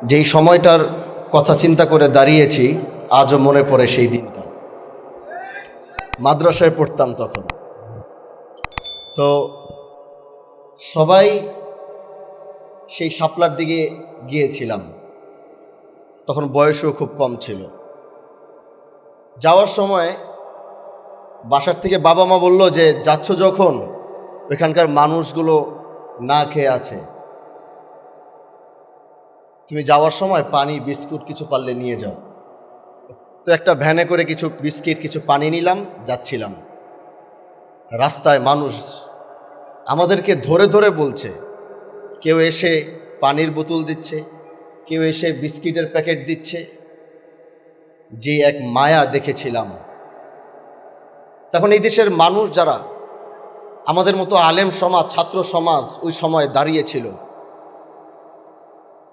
যেই সময়টার কথা চিন্তা করে দাঁড়িয়েছি, আজও মনে পড়ে সেই দিনটা। মাদ্রাসায় পড়তাম তখন। তো সবাই সেই শাপলার দিকে গিয়েছিলাম, তখন বয়সও খুব কম ছিল। যাওয়ার সময় বাসার থেকে বাবা মা বলল যে, যাচ্ছ যখন ওইখানকার মানুষগুলো না খেয়ে আছে, তুমি যাওয়ার সময় পানি বিস্কুট কিছু পারলে নিয়ে যাও। তো একটা ভ্যানে করে কিছু বিস্কিট কিছু পানি নিলাম, যাচ্ছিলাম। রাস্তায় মানুষ আমাদেরকে ধরে ধরে বলছে, কেউ এসে পানির বোতল দিচ্ছে, কেউ এসে বিস্কিটের প্যাকেট দিচ্ছে। যে এক মায়া দেখেছিলাম। তখন এই দেশের মানুষ যারা আমাদের মতো আলেম সমাজ, ছাত্র সমাজ ওই সময় দাঁড়িয়েছিল,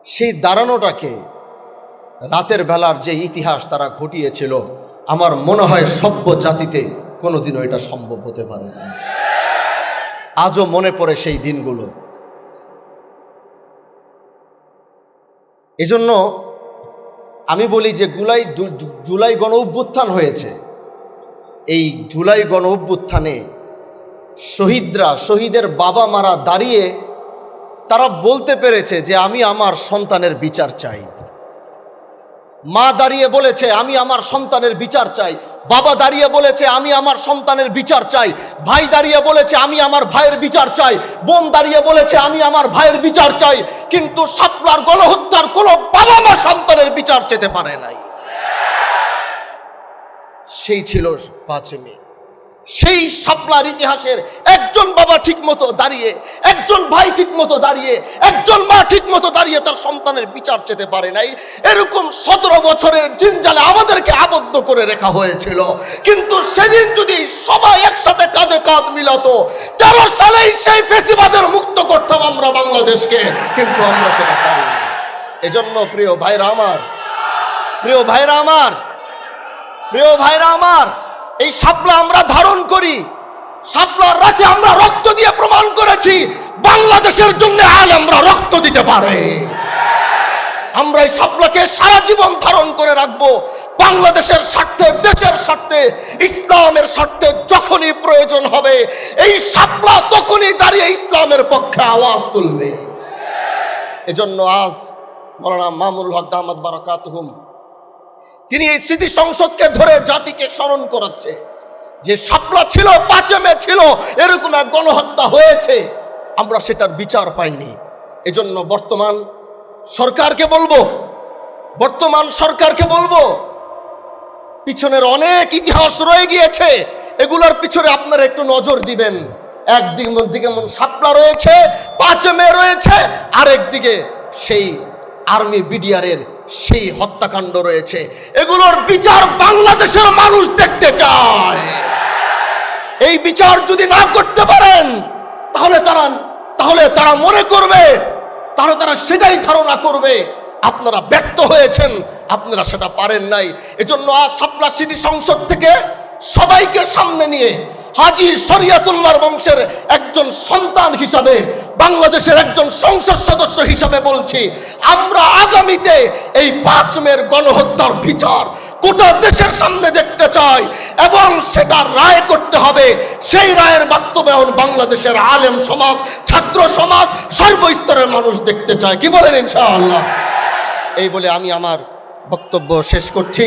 সেই দাঁড়ানোটাকে, রাতের বেলার যে ইতিহাস তারা ঘটিয়েছিল, আমার মনে হয় সভ্য জাতিতে কোনোদিনও এটা সম্ভব হতে পারে না। আজও মনে পড়ে সেই দিনগুলো। এজন্য আমি বলি যে জুলাই গণ অভ্যুত্থান হয়েছে। এই জুলাই গণ অভ্যুত্থানে শহীদের বাবা মারা দাঁড়িয়ে তারা বলতে পেরেছে যে আমি আমার সন্তানের বিচার চাই। মা দাঁড়িয়ে বলেছে আমি আমার সন্তানের বিচার চাই, বাবা দাঁড়িয়ে বলেছে আমি আমার সন্তানের বিচার চাই, ভাই দাঁড়িয়ে বলেছে আমি আমার ভাইয়ের বিচার চাই, বোন দাঁড়িয়ে বলেছে আমি আমার ভাইয়ের বিচার চাই। কিন্তু শাপলার গণহত্যার কোনো বাবা মা সন্তানের বিচার চেতে পারে নাই। সেই ছিল 5 মে। সেই শাপলার ইতিহাসের একজন বাবা ঠিক মতো দাঁড়িয়ে, একজন ভাই ঠিক মতো দাঁড়িয়ে, একজন মা ঠিক মতো দাঁড়িয়ে তার সন্তানের বিচার চেতে পারে নাই। এরকম 17 বছরের জিনজালে আমাদেরকে আবদ্ধ করে রাখা হয়েছিল। কিন্তু সেদিন যদি সবাই একসাথে কাঁধে কাঁধ মিলাতো, 13 সালেই সেই ফেসিবাদের মুক্ত করতাম আমরা বাংলাদেশকে। কিন্তু আমরা সেটা পারি না। এজন্য প্রিয় ভাইরা আমার, প্রিয় ভাইরা আমার, প্রিয় ভাইরা আমার, এই শাপলা আমরা ধারণ করি। শাপলার রাতে আমরা রক্ত দিয়ে প্রমাণ করেছি বাংলাদেশের জন্য আলেমরা রক্ত দিতে পারে। আমরা এই শাপলাকে সারা জীবন ধারণ করে রাখবো। বাংলাদেশের স্বার্থে, দেশের স্বার্থে, ইসলামের স্বার্থে যখনই প্রয়োজন হবে এই শাপলা তখনই দাঁড়িয়ে ইসলামের পক্ষে আওয়াজ তুলবে। এজন্য আজ মাওলানা মামুনুল হক দামাত বারাকাতুহুম তিনি এই স্মৃতি সংসদকে ধরে জাতিকে স্মরণ করাচ্ছে যে শাপলা ছিল, 5 মে ছিল, এরকম এক গণহত্যা হয়েছে, আমরা সেটার বিচার পাইনি। এজন্য বর্তমান সরকারকে বলবো পিছনের অনেক ইতিহাস রয়ে গিয়েছে, এগুলোর পিছনে আপনারা একটু নজর দিবেন। একদিকে যেমন শাপলা রয়েছে, 5 মে রয়েছে, আরেকদিকে সেই আর্মি বিডিআরের সেই হত্যাকাণ্ড রয়েছে। এগুলোর বিচার বাংলাদেশের মানুষ দেখতে চায়। এই বিচার যদি না করতে পারেন তাহলে তারা মনে করবে, তারা সেটাই ধারণা করবে আপনারা ব্যর্থ হয়েছেন, আপনারা সেটা পারেন নাই। এজন্য আজ শাপলা স্মৃতি সংসদ থেকে সবাইকে সামনে নিয়ে হাজী শরিয়তুল্লাহর বংশের একজন সন্তান হিসাবে, বাংলাদেশের একজন সংসদ সদস্য হিসাবে বলছি, আমরা আগামীতে এই 5 মের গণহত্যার বিচার গোটা দেশের সামনে দেখতে চাই এবং সেটা রায় করতে হবে। সেই রায়ের বাস্তবায়ন বাংলাদেশের আলেম সমাজ, ছাত্র সমাজ, সর্বস্তরের মানুষ দেখতে চায়। কি বলেন ইনশাআল্লাহ? এই বলে আমি আমার বক্তব্য শেষ করছি।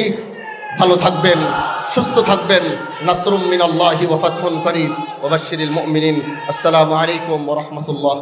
ভালো থাকবেন, সুস্থ থাকবেন। নাসরুম মিনাল্লাহি ওয়া ফাতহুন করিব ওয়া বাশশিরিল মুমিনিন। আসসালামু আলাইকুম ওয়া রাহমাতুল্লাহ।